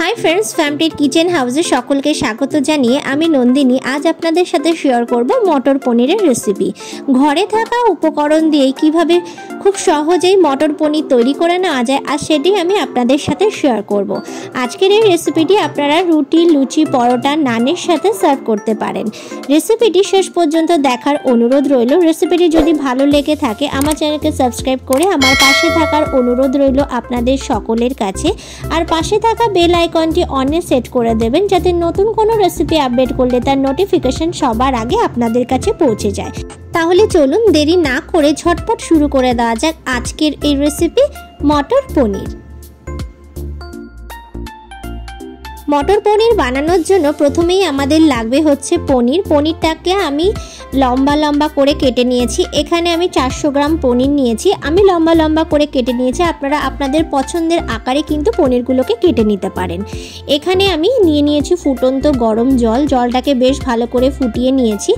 Hi friends family kitchen हाउसे सकलके स्वागत जानिए आमी नंदिनी आज आपनादेर साथे शेयर करब मटर पनीरेर रेसिपि। घरे थाका उपकरण दिए किभाबे खूब सहजेई मटर पनीर तैरी करे नेওয়া যায় আর সেটাই আমি আপনাদের সাথে শেয়ার করব। আজকের এই রেসিপিটি আপনারা রুটি লুচি পরোটা নানের সাথে সার্ভ করতে পারেন। রেসিপিটি শেষ পর্যন্ত দেখার অনুরোধ রইল। রেসিপিটি যদি ভালো লেগে থাকে আমার চ্যানেলকে সাবস্ক্রাইব করে আমার পাশে থাকার অনুরোধ রইল আপনাদের সকলের কাছে। আর পাশে থাকা বেল আইকনটি অনে সেট করে দেবেন যাতে নতুন কোনো রেসিপি আপডেট করলে তার নোটিফিকেশন সবার আগে আপনাদের কাছে পৌঁছে যায়। তাহলে চলুন দেরি না করে ঝটপট শুরু করে দেওয়া যাক আজকের এই রেসিপি মটর পনির। মটর পনির বানানোর জন্য প্রথমেই আমাদের লাগবে হচ্ছে পনির। পনিরটাকে আমি লম্বা লম্বা করে কেটে নিয়েছি। এখানে আমি 400 গ্রাম পনির নিয়েছি। আমি লম্বা লম্বা করে কেটে নিয়েছি, আপনারা আপনাদের পছন্দের আকারে কিন্তু পনিরগুলোকে কেটে নিতে পারেন। এখানে আমি নিয়েছি ফুটন্ত গরম জল। জলটাকে বেশ ভালো করে ফুটিয়ে নিয়েছি।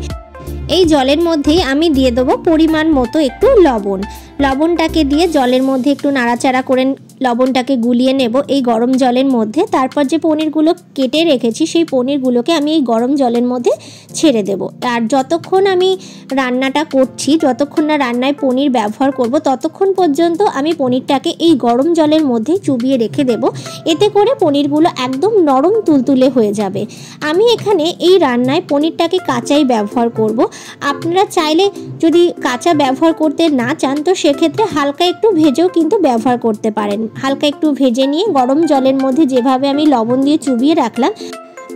এই জলের মধ্যেই আমি দিয়ে দেবো পরিমাণ মতো একটু লবণ। লবণটাকে দিয়ে জলের মধ্যে একটু নাড়াচাড়া করে লবণটাকে গুলিয়ে নেব এই গরম জলের মধ্যে। তারপর যে পনিরগুলো কেটে রেখেছি সেই পনিরগুলোকে আমি এই গরম জলের মধ্যে ছেড়ে দেব। আর যতক্ষণ আমি রান্নাটা করছি, যতক্ষণ না রান্নায় পনির ব্যবহার করব, ততক্ষণ পর্যন্ত আমি পনিরটাকে এই গরম জলের মধ্যেই চুবিয়ে রেখে দেব। এতে করে পনিরগুলো একদম নরম তুলতুলে হয়ে যাবে। আমি এখানে এই রান্নায় পনিরটাকে কাঁচাই ব্যবহার করব। আপনারা চাইলে যদি কাঁচা ব্যবহার করতে না চান তো সেক্ষেত্রে হালকা একটু ভেজেও কিন্তু ব্যবহার করতে পারেন। হালকা একটু ভেজে নিয়ে গরম জলের মধ্যে যেভাবে আমি লবণ দিয়ে চুবিয়ে রাখলাম,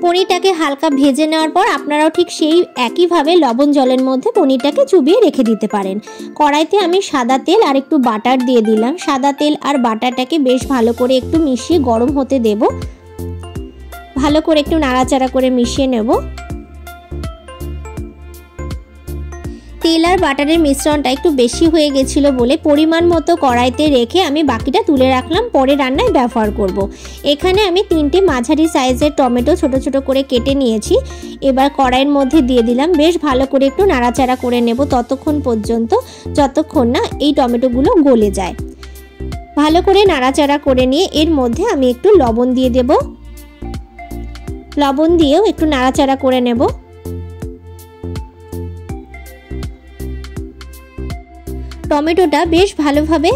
পনিরটাকে হালকা ভেজে নেওয়ার পর আপনারাও ঠিক সেই একইভাবে লবণ জলের মধ্যে পনিরটাকে চুবিয়ে রেখে দিতে পারেন। কড়াইতে আমি সাদা তেল আর একটু বাটার দিয়ে দিলাম। সাদা তেল আর বাটারটাকে বেশ ভালো করে একটু মিশিয়ে গরম হতে দেব। ভালো করে একটু নাড়াচাড়া করে মিশিয়ে নেব। তেল আর বাটারের মিশ্রণটা একটু বেশি হয়ে গেছিলো বলে পরিমাণ মতো কড়াইতে রেখে আমি বাকিটা তুলে রাখলাম, পরে রান্নায় ব্যবহার করব। এখানে আমি 3টে মাঝারি সাইজের টমেটো ছোট ছোট করে কেটে নিয়েছি। এবার কড়াইয়ের মধ্যে দিয়ে দিলাম। বেশ ভালো করে একটু নাড়াচাড়া করে নেব ততক্ষণ পর্যন্ত যতক্ষণ না এই টমেটোগুলো গলে যায়। ভালো করে নাড়াচাড়া করে নিয়ে এর মধ্যে আমি একটু লবণ দিয়ে দেব। লবণ দিয়েও একটু নাড়াচাড়া করে নেব। টমেটোটা বেশ ভালোভাবে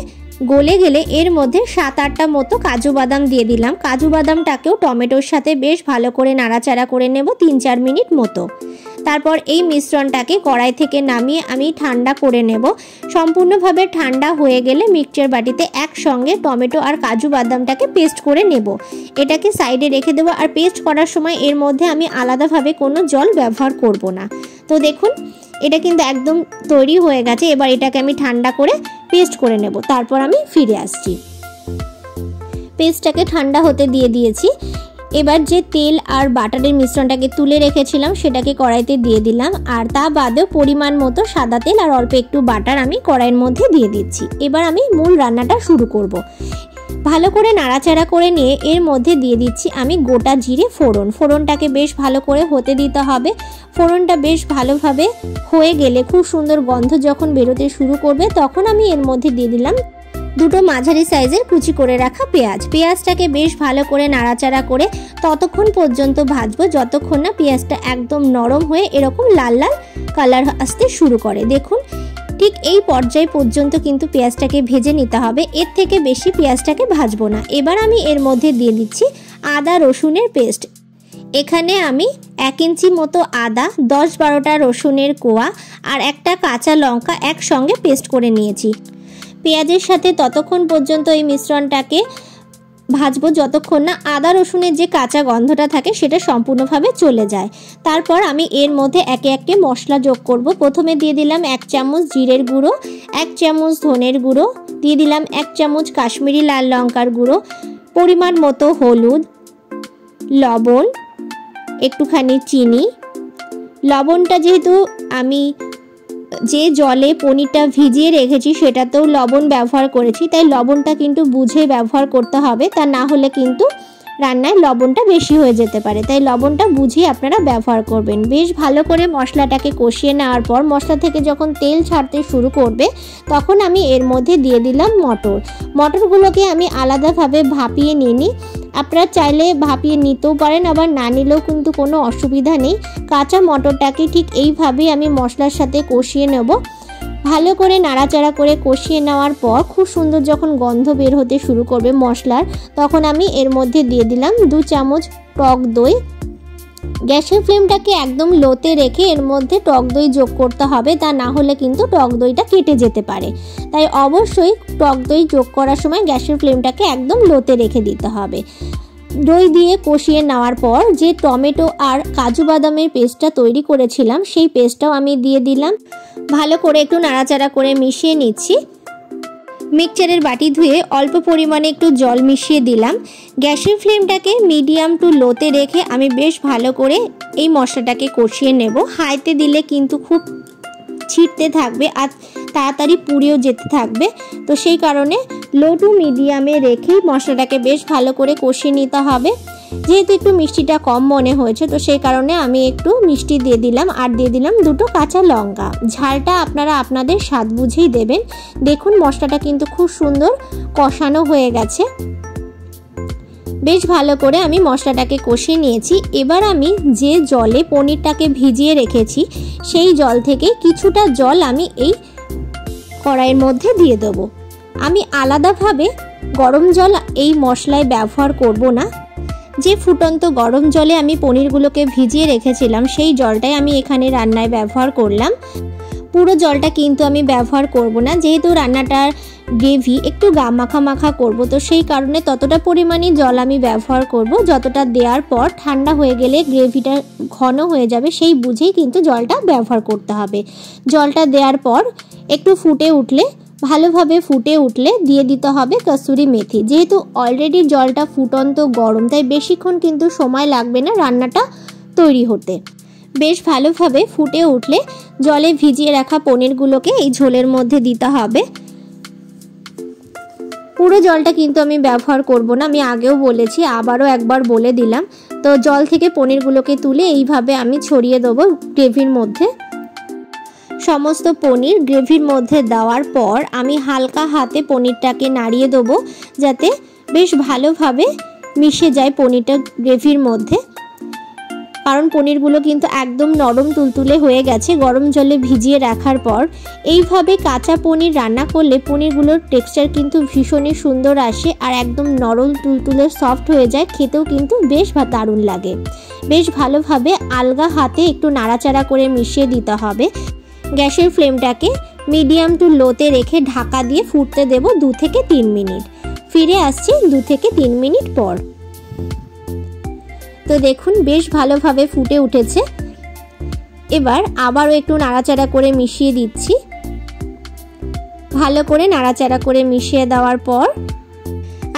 গলে গেলে এর মধ্যে 7-8টা মতো কাজু বাদাম দিয়ে দিলাম। কাজু বাদামটাকেও টমেটোর সাথে বেশ ভালো করে নাড়াচাড়া করে নেব 3-4 মিনিট মতো। তারপর এই মিশ্রণটাকে কড়াই থেকে নামিয়ে আমি ঠান্ডা করে নেব। সম্পূর্ণভাবে ঠান্ডা হয়ে গেলে মিক্সচার বাটিতে একসঙ্গে টমেটো আর কাজু বাদামটাকে পেস্ট করে নেব। এটাকে সাইডে রেখে দেবো। আর পেস্ট করার সময় এর মধ্যে আমি আলাদাভাবে কোনো জল ব্যবহার করব না। তো দেখুন এটা কিন্তু একদম তৈরি হয়ে গেছে। এবার এটাকে আমি ঠান্ডা করে পেস্ট করে নেব। তারপর আমি ফিরে আসছি। পেস্টটাকে ঠান্ডা হতে দিয়ে দিয়েছি। এবার যে তেল আর বাটারের মিশ্রণটাকে তুলে রেখেছিলাম সেটাকে কড়াইতে দিয়ে দিলাম। আর তা বাদেও পরিমাণ মতো সাদা তেল আর অল্প একটু বাটার আমি কড়াইয়ের মধ্যে দিয়ে দিচ্ছি। এবার আমি মূল রান্নাটা শুরু করব। ভালো করে নাড়াচাড়া করে নিয়ে এর মধ্যে দিয়ে দিচ্ছি আমি গোটা জিরে ফোড়ন। ফোড়নটাকে বেশ ভালো করে হতে দিতে হবে। ফোড়নটা বেশ ভালোভাবে হয়ে গেলে খুব সুন্দর গন্ধ যখন বেরোতে শুরু করবে তখন আমি এর মধ্যে দিয়ে দিলাম 2টো মাঝারি সাইজের কুচি করে রাখা পেঁয়াজ। পেঁয়াজটাকে বেশ ভালো করে নাড়াচাড়া করে ততক্ষণ পর্যন্ত ভাজবো যতক্ষণ না পেঁয়াজটা একদম নরম হয়ে এরকম লাল লাল কালার আসতে শুরু করে। দেখুন ঠিক এই পর্যায় পর্যন্ত কিন্তু পেঁয়াজটাকে ভেজে নিতে হবে। এর থেকে বেশি পেঁয়াজটাকে ভাজবো না। এবার আমি এর মধ্যে দিয়ে দিচ্ছি আদা রসুনের পেস্ট। এখানে আমি 1 ইঞ্চি মতো আদা, 10-12টা রসুনের কোয়া আর একটা কাঁচা লঙ্কা একসঙ্গে পেস্ট করে নিয়েছি। পেঁয়াজের সাথে ততক্ষণ পর্যন্ত এই মিশ্রণটাকে ভাজবো যতক্ষণ না আদা রসুনের যে কাঁচা গন্ধটা থাকে সেটা সম্পূর্ণভাবে চলে যায়। তারপর আমি এর মধ্যে একে একে মশলা যোগ করব। প্রথমে দিয়ে দিলাম 1 চামচ জিরের গুঁড়ো, 1 চামচ ধনের গুঁড়ো, দিয়ে দিলাম 1 চামচ কাশ্মীরি লাল লঙ্কার গুঁড়ো, পরিমাণ মতো হলুদ, লবণ, একটুখানি চিনি। লবণটা যেহেতু আমি যে জলে পনিরটা ভিজিয়ে রেখেছি সেটাতেও লবণ ব্যবহার করেছি, তাই লবণটা কিন্তু বুঝে ব্যবহার করতে হবে, তা না হলে কিন্তু রান্নায় লবণটা বেশি হয়ে যেতে পারে, তাই লবণটা বুঝিয়ে আপনারা ব্যবহার করবেন। বেশ ভালো করে মশলাটাকে কষিয়ে নেওয়ার পর মশলা থেকে যখন তেল ছাড়তে শুরু করবে তখন আমি এর মধ্যে দিয়ে দিলাম মটরগুলোকে আমি আলাদাভাবে ভাপিয়ে নিই। আপনারা চাইলে ভাপিয়ে নিতেও পারেন, আবার না নিলেও কিন্তু কোনো অসুবিধা নেই। কাঁচা মটরটাকে ঠিক এইভাবেই আমি মশলার সাথে কষিয়ে নেব। ভালো করে নাড়াচাড়া করে কষিয়ে নেওয়ার পর খুব সুন্দর যখন গন্ধ বের হতে শুরু করবে মশলার, তখন আমি এর মধ্যে দিয়ে দিলাম 2 চামচ টক দই। গ্যাসের ফ্লেমটাকে একদম লোতে রেখে এর মধ্যে টক দই যোগ করতে হবে, তা না হলে কিন্তু টক দইটা কেটে যেতে পারে। তাই অবশ্যই টক দই যোগ করার সময় গ্যাসের ফ্লেমটাকে একদম লোতে রেখে দিতে হবে। দই দিয়ে কষিয়ে নেওয়ার পর যে টমেটো আর কাজু বাদামের পেস্টটা তৈরি করেছিলাম সেই পেস্টটাও আমি দিয়ে দিলাম। ভালো করে একটু নাড়াচাড়া করে মিশিয়ে নিচ্ছি। মিক্সচারের বাটি ধুয়ে অল্প পরিমাণে একটু জল মিশিয়ে দিলাম। গ্যাসের ফ্লেমটাকে মিডিয়াম টু লোতে রেখে আমি বেশ ভালো করে এই মশলাটাকে কষিয়ে নেব। হাইতে দিলে কিন্তু খুব ছিটতে থাকবে আর তাড়াতাড়ি পুড়েও যেতে থাকবে, তো সেই কারণে লো টু মিডিয়ামে রেখেই মশলাটাকে বেশ ভালো করে কষিয়ে নিতে হবে। যেহেতু একটু মিষ্টিটা কম মনে হয়েছে, তো সেই কারণে আমি একটু মিষ্টি দিয়ে দিলাম আর দিয়ে দিলাম 2টো কাঁচা লঙ্কা। ঝালটা আপনারা আপনাদের স্বাদ বুঝেই দেবেন। দেখুন মশলাটা কিন্তু খুব সুন্দর কষানো হয়ে গেছে। বেশ ভালো করে আমি মশলাটাকে কষিয়ে নিয়েছি। এবার আমি যে জলে পনিরটাকে ভিজিয়ে রেখেছি সেই জল থেকে কিছুটা জল আমি এই কড়াইয়ের মধ্যে দিয়ে দেবো। আমি আলাদাভাবে গরম জল এই মশলায় ব্যবহার করব না। যে ফুটন্ত গরম জলে আমি পনিরগুলোকে ভিজিয়ে রেখেছিলাম সেই জলটাই আমি এখানে রান্নায় ব্যবহার করলাম। পুরো জলটা কিন্তু আমি ব্যবহার করব না, যেহেতু রান্নাটার গ্রেভি একটু মাখা মাখা করব, তো সেই কারণে ততটা পরিমাণে জল আমি ব্যবহার করব। যতটা দেওয়ার পর ঠান্ডা হয়ে গেলে গ্রেভিটা ঘন হয়ে যাবে সেই বুঝেই কিন্তু জলটা ব্যবহার করতে হবে। জলটা দেওয়ার পর একটু ভালোভাবে ফুটে উঠলে দিয়ে দিতে হবে কসুরি মেথি। যেহেতু অলরেডি জলটা ফুটন্ত গরম, তাই বেশিক্ষণ কিন্তু সময় লাগবে না রান্নাটা তৈরি হতে। বেশ ভালোভাবে ফুটে উঠলে জলে ভিজিয়ে রাখা পনিরগুলোকে এই ঝোলের মধ্যে দিতে হবে। পুরো জলটা কিন্তু আমি ব্যবহার করব না, আমি আগেও বলেছি, আবারও একবার বলে দিলাম। তো জল থেকে পনিরগুলোকে তুলে এইভাবে আমি ছড়িয়ে দেবো গ্রেভির মধ্যে। সমস্ত পনির গ্রেভির মধ্যে দেওয়ার পর আমি হালকা হাতে পনিরটাকে নাড়িয়ে দেবো যাতে বেশ ভালোভাবে মিশে যায় পনিরটা গ্রেভির মধ্যে। কারণ পনিরগুলো কিন্তু একদম নরম তুলতুলে হয়ে গেছে গরম জলে ভিজিয়ে রাখার পর। এইভাবে কাঁচা পনির রান্না করলে পনিরগুলোর টেক্সচার কিন্তু ভীষণই সুন্দর আসে আর একদম নরম তুলতুলে সফট হয়ে যায়, খেতেও কিন্তু বেশ দারুণ লাগে। বেশ ভালোভাবে আলগা হাতে একটু নাড়াচাড়া করে মিশিয়ে দিতে হবে। গ্যাসের ফ্লেমটাকে মিডিয়াম টু লোতে রেখে ঢাকা দিয়ে ফুটতে দেব 2 থেকে 3 মিনিট। ফিরে আসছি 2 থেকে 3 মিনিট পর। তো দেখুন বেশ ভালোভাবে ফুটে উঠেছে। এবার আবারও একটু নাড়াচাড়া করে মিশিয়ে দিচ্ছি। ভালো করে নাড়াচাড়া করে মিশিয়ে দেওয়ার পর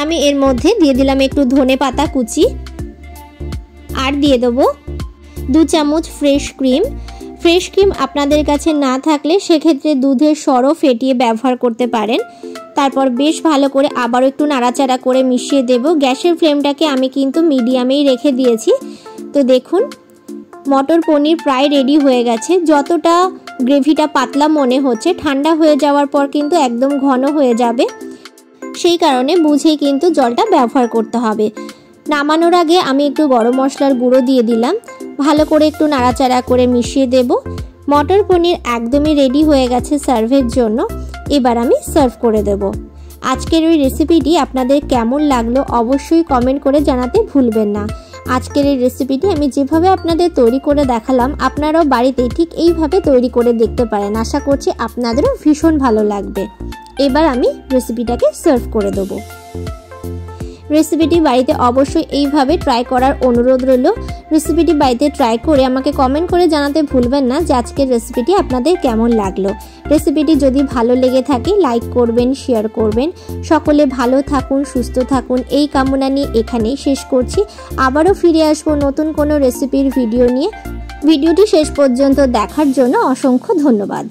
আমি এর মধ্যে দিয়ে দিলাম একটু ধনেপাতা কুচি আর দিয়ে দেবো 2 চামচ ফ্রেশ ক্রিম। ফ্রেশ ক্রিম আপনাদের কাছে না থাকলে সেক্ষেত্রে দুধের সরও ফেটিয়ে ব্যবহার করতে পারেন। তারপর বেশ ভালো করে আবারও একটু নাড়াচাড়া করে মিশিয়ে দেব। গ্যাসের ফ্লেমটাকে আমি কিন্তু মিডিয়ামেই রেখে দিয়েছি। তো দেখুন মটর পনির প্রায় রেডি হয়ে গেছে। যতটা গ্রেভিটা পাতলা মনে হচ্ছে ঠান্ডা হয়ে যাওয়ার পর কিন্তু একদম ঘন হয়ে যাবে, সেই কারণে বুঝেই কিন্তু জলটা ব্যবহার করতে হবে। নামানোর আগে আমি একটু গরম মশলার গুঁড়ো দিয়ে দিলাম। ভালো করে একটু নাড়াচাড়া করে মিশিয়ে দেব। মটর পনির একদমই রেডি হয়ে গেছে সার্ভের জন্য। এবার আমি সার্ভ করে দেব। আজকের এই রেসিপিটি আপনাদের কেমন লাগলো অবশ্যই কমেন্ট করে জানাতে ভুলবেন না। আজকের এই রেসিপিটি আমি যেভাবে আপনাদের তৈরি করে দেখালাম আপনারাও বাড়িতে ঠিক এইভাবে তৈরি করে দেখতে পারেন। আশা করছি আপনাদেরও ভীষণ ভালো লাগবে। এবার আমি রেসিপিটাকে সার্ভ করে দেবো। রেসিপিটি বাড়িতে অবশ্যই এইভাবে ট্রাই করার অনুরোধ রইল। রেসিপিটি বাড়িতে ট্রাই করে আমাকে কমেন্ট করে জানাতে ভুলবেন না যে আজকের রেসিপিটি আপনাদের কেমন লাগলো। রেসিপিটি যদি ভালো লেগে থাকে লাইক করবেন, শেয়ার করবেন। সকলে ভালো থাকুন, সুস্থ থাকুন এই কামনা নিয়ে এখানেই শেষ করছি। আবারও ফিরে আসবো নতুন কোনো রেসিপির ভিডিও নিয়ে। ভিডিওটি শেষ পর্যন্ত দেখার জন্য অসংখ্য ধন্যবাদ।